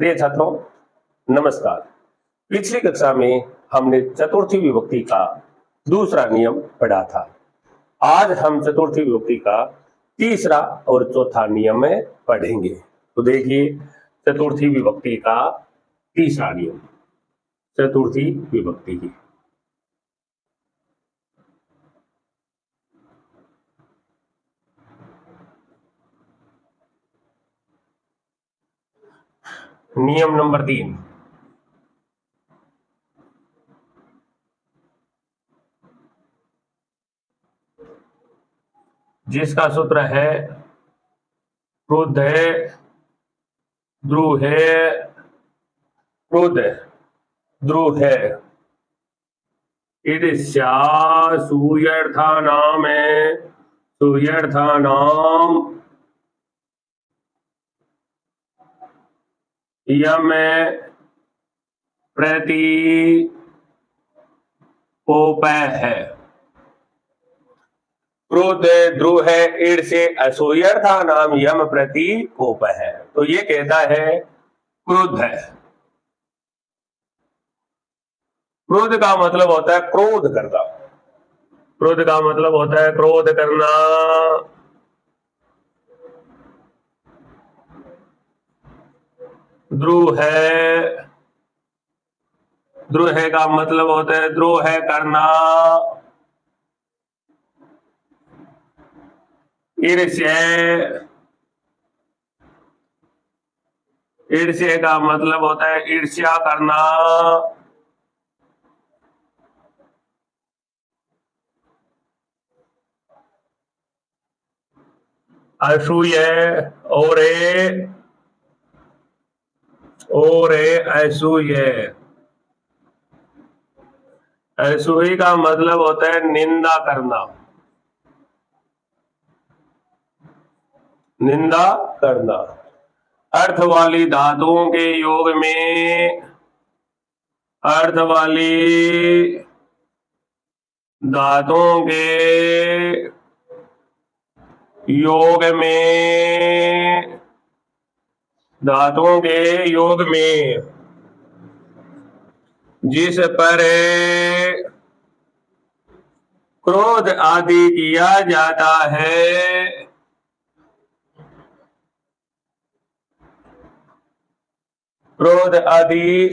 प्रिय छात्रों, नमस्कार। पिछली कक्षा में हमने चतुर्थी विभक्ति का दूसरा नियम पढ़ा था। आज हम चतुर्थी विभक्ति का तीसरा और चौथा नियम पढ़ेंगे। तो देखिए, चतुर्थी विभक्ति का तीसरा नियम, चतुर्थी विभक्ति की नियम नंबर 3। जिसका सूत्र है क्रुद्ध है, ध्रुव है, क्रुद्ध, ध्रुव है, ईर्ष्या सूयर्थानाम है, सूयर्थानाम यम प्रति कोप है। क्रोध ध्रुव है, ईड़ से असूयर्था नाम यम प्रति कोप है। तो ये कहता है क्रोध है। क्रोध का मतलब होता है क्रोध करना। क्रोध का मतलब होता है क्रोध करना। ध्रुव है, ध्रुव है का मतलब होता है द्रोह है करना। ईर्ष्या, ईर्ष्या का मतलब होता है ईर्ष्या करना। असूय और असूय, असूय का मतलब होता है निंदा करना, निंदा करना। अर्थ वाली धातुओं के योग में, अर्थ वाली धातुओं के योग में, धातुओं के योग में जिस पर क्रोध आदि किया जाता है, क्रोध आदि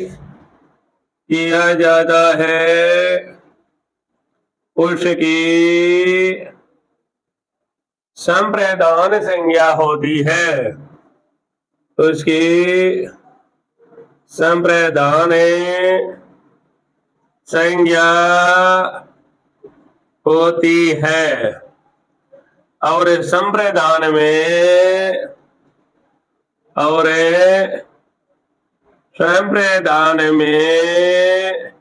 किया जाता है, उसकी संप्रदान संज्ञा होती है, उसकी संप्रदान संज्ञा होती है। और संप्रदान में, और संप्रदान में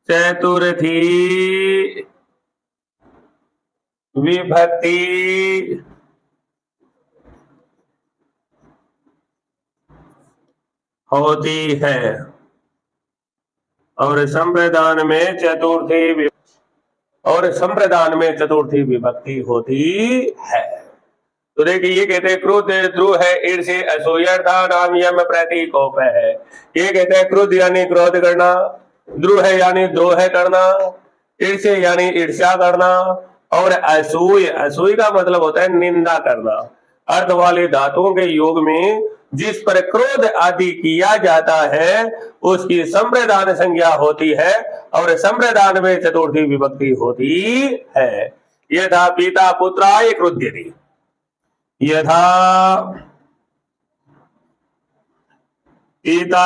चतुर्थी विभक्ति होती है। और संप्रदान में चतुर्थी, और संप्रदान में चतुर्थी विभक्ति होती है। तो देखिए, ये कहते हैं क्रोध ध्रुव है, ईर्ष्या असूयर्था नाम यम प्रति कोप है। ये कहते हैं क्रोध यानी क्रोध करना, ध्रुव है यानी द्रोह करना, ईर्ष्या यानी ईर्ष्या करना, और असूय, असूय का मतलब होता है निंदा करना। अर्थ वाले धातुओं के योग में जिस पर क्रोध आदि किया जाता है, उसकी संप्रदान संज्ञा होती है, और संप्रदान में चतुर्थी विभक्ति होती है। यथा पिता पुत्राय क्रुध्यति, यथा पिता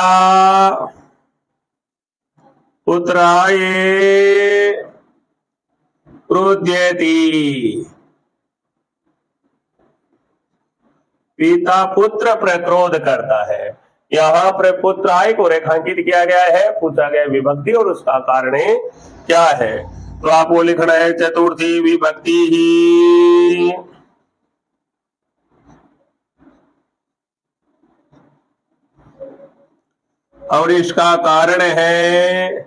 पुत्राय क्रुध्यति, पिता पुत्र पर क्रोध करता है। यहाँ पर पुत्राय को रेखांकित किया गया है, पूछा गया विभक्ति और उसका कारण क्या है। तो आपको लिखना है चतुर्थी विभक्ति ही, और इसका कारण है।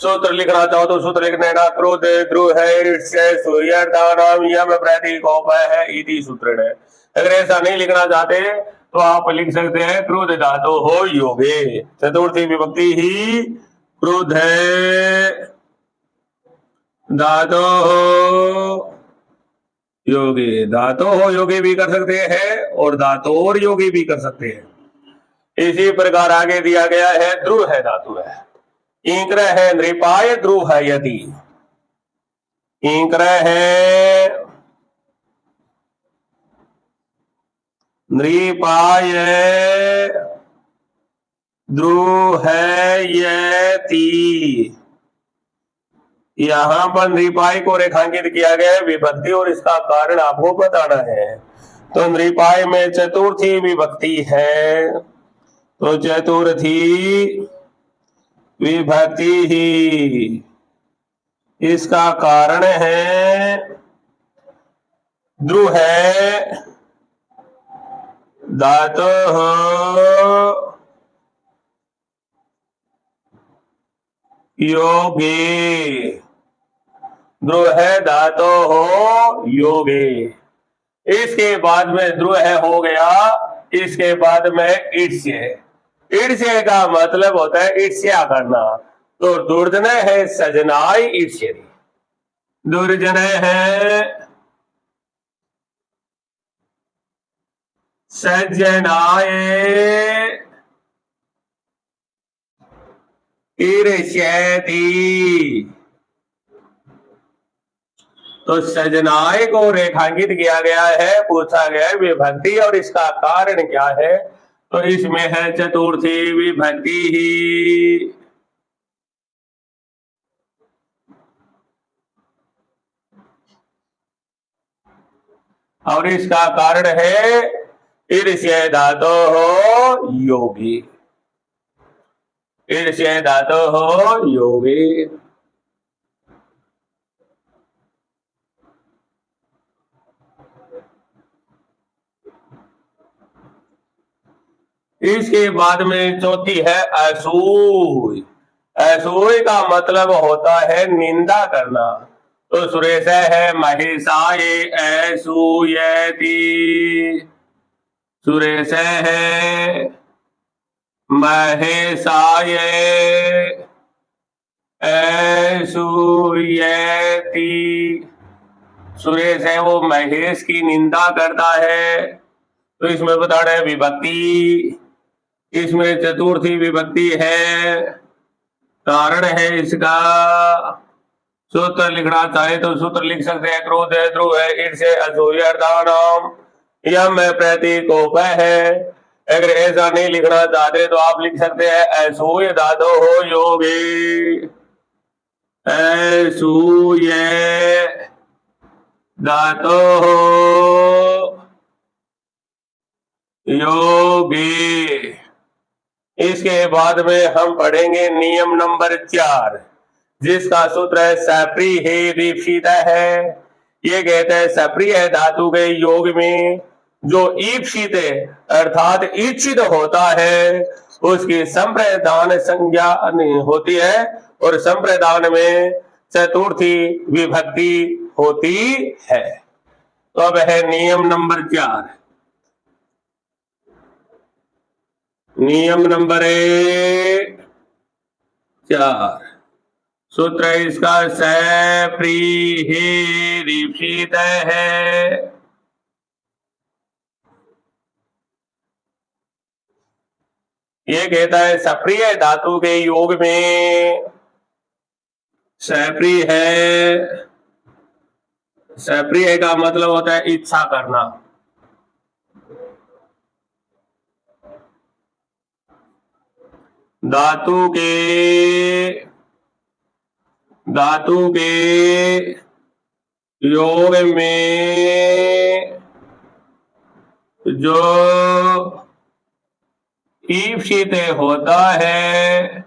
सूत्र लिखना चाहो तो सूत्र लिख देना, क्रोध ध्रुव है, सूर्यर्था नाम यम प्रति कोप है, इति सूत्र है। अगर ऐसा नहीं लिखना चाहते तो आप लिख सकते हैं क्रुद्ध धातु हो योगे। चतुर्थी विभक्ति ही क्रुद्ध है धातु हो योगी। धातु हो योगी भी कर सकते हैं और धातोर योगी भी कर सकते हैं। इसी प्रकार आगे दिया गया है ध्रुव है धातु है। इंक्र है नृपाय, ध्रुव है यदि। इंक्र है नृपाय, ध्रुव है यति। यहां पर नृपाय को रेखांकित किया गया है विभक्ति और इसका कारण आपको बताना है। तो नृपाय में चतुर्थी विभक्ति है, तो चतुर्थी विभक्ति ही इसका कारण है ध्रुव है धातु योगे। ध्रुव है धातु हो योगे। इसके बाद में ध्रुव है हो गया, इसके बाद में ईर्ष्य। ईर्ष्य का मतलब होता है ईर्ष्या करना। तो दुर्जन है सजनाय ईर्ष्य, दुर्जन है सजनाय ईर्ष्यति। तो सजनाय को रेखांकित किया गया है, पूछा गया है विभक्ति और इसका कारण क्या है। तो इसमें है चतुर्थी विभक्ति ही। और इसका कारण है ईर्ष्य धातु हो योगी। ईर्ष्य धातु हो योगी। इसके बाद में चौथी है असूय। असूय का मतलब होता है निंदा करना। तो सुरेश है महेशाय असूयति। सुरेश है महेशाय असूयति। सुरेश है वो महेश की निंदा करता है। तो इसमें बताना है विभक्ति, इसमें चतुर्थी विभक्ति है, कारण है इसका। सूत्र लिखना चाहे तो सूत्र लिख सकते हैं क्रोध है, ध्रुव है, ईर्ष्य असूयर्तानाम यम प्रतीकोप है। अगर ऐसा नहीं लिखना चाहते तो आप लिख सकते हैं असूय धातु हो योगी। असूय धातु हो योगी। इसके बाद में हम पढ़ेंगे नियम नंबर 4, जिसका सूत्र है सप्रिय दीक्षित है। ये कहते हैं सप्रिय धातु के योग में जो ईप्सित अर्थात इच्छित होता है उसकी संप्रदान संज्ञा होती है और संप्रदान में चतुर्थी विभक्ति होती है। तो अब है नियम नंबर 4। नियम नंबर 4 सूत्र इसका सप्रिय दीक्षित है। ये कहता है सप्रिय धातु के योग में सप्रिय है। सप्रिय का मतलब होता है इच्छा करना। धातु के योग में जो ईप्सित होता है,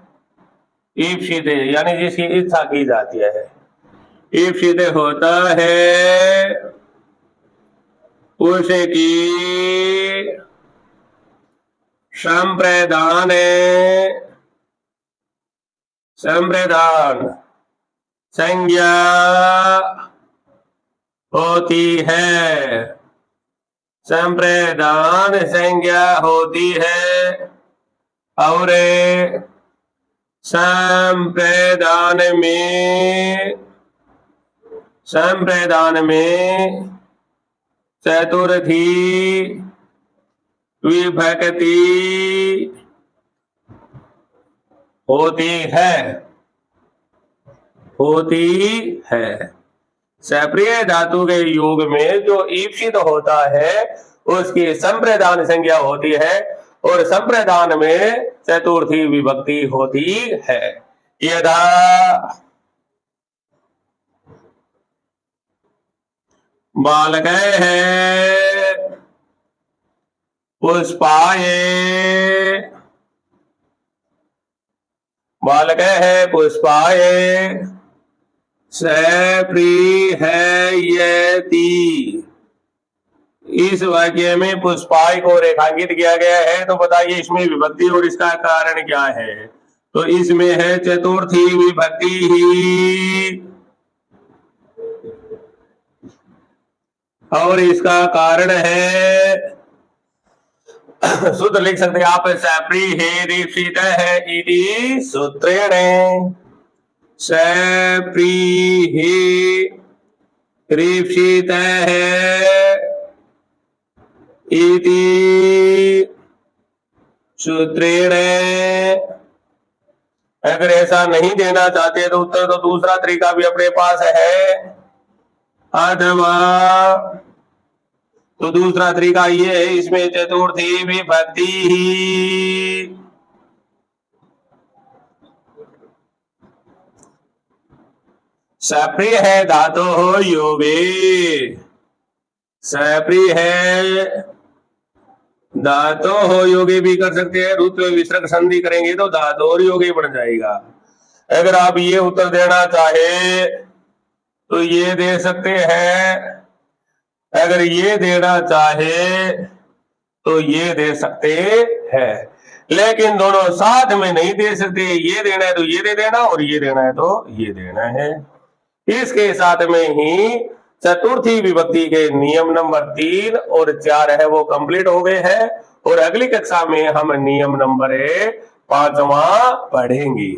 ईप्सित यानी जिसकी इच्छा की जाती है, ईप्सित होता है उसकी संप्रदान संज्ञा होती है। संप्रदान संज्ञा होती है और संप्रदान में चतुर्थी विभक्ति होती है। सप्रिय धातु के योग में जो ईप्सित होता है उसकी संप्रदान संज्ञा होती है और संप्रदान में चतुर्थी विभक्ति होती है। यदा बालकः पुष्पाय सप्रीहयति। इस वाक्य में पुष्पाय को रेखांकित किया गया है, तो बताइए इसमें विभक्ति और इसका कारण क्या है। तो इसमें है चतुर्थी विभक्ति ही, और इसका कारण है सूत्र लिख सकते हैं आप, सप्रीहेरीप्सितः इति सूत्रेण। सप्रीहेरीप्सितः इति सूत्रेण। अगर ऐसा नहीं देना चाहते तो उत्तर तो दूसरा तरीका भी अपने पास है, अथवा तो दूसरा तरीका ये है, इसमें चतुर्थी विभक्ति ही। सप्रिय है धातु हो योगे, सप्रिय है धातु हो योगे भी कर सकते हैं। रुत्व विसर्ग संधि करेंगे तो धातु और योगे बन जाएगा। अगर आप ये उत्तर देना चाहे तो ये दे सकते हैं, अगर ये देना चाहे तो ये दे सकते हैं, लेकिन दोनों साथ में नहीं दे सकते। ये देना है तो ये दे देना और ये देना है तो ये देना है। इसके साथ में ही चतुर्थी विभक्ति के नियम नंबर 3 और 4 है वो कंप्लीट हो गए हैं, और अगली कक्षा में हम नियम नंबर 5वां पढ़ेंगे।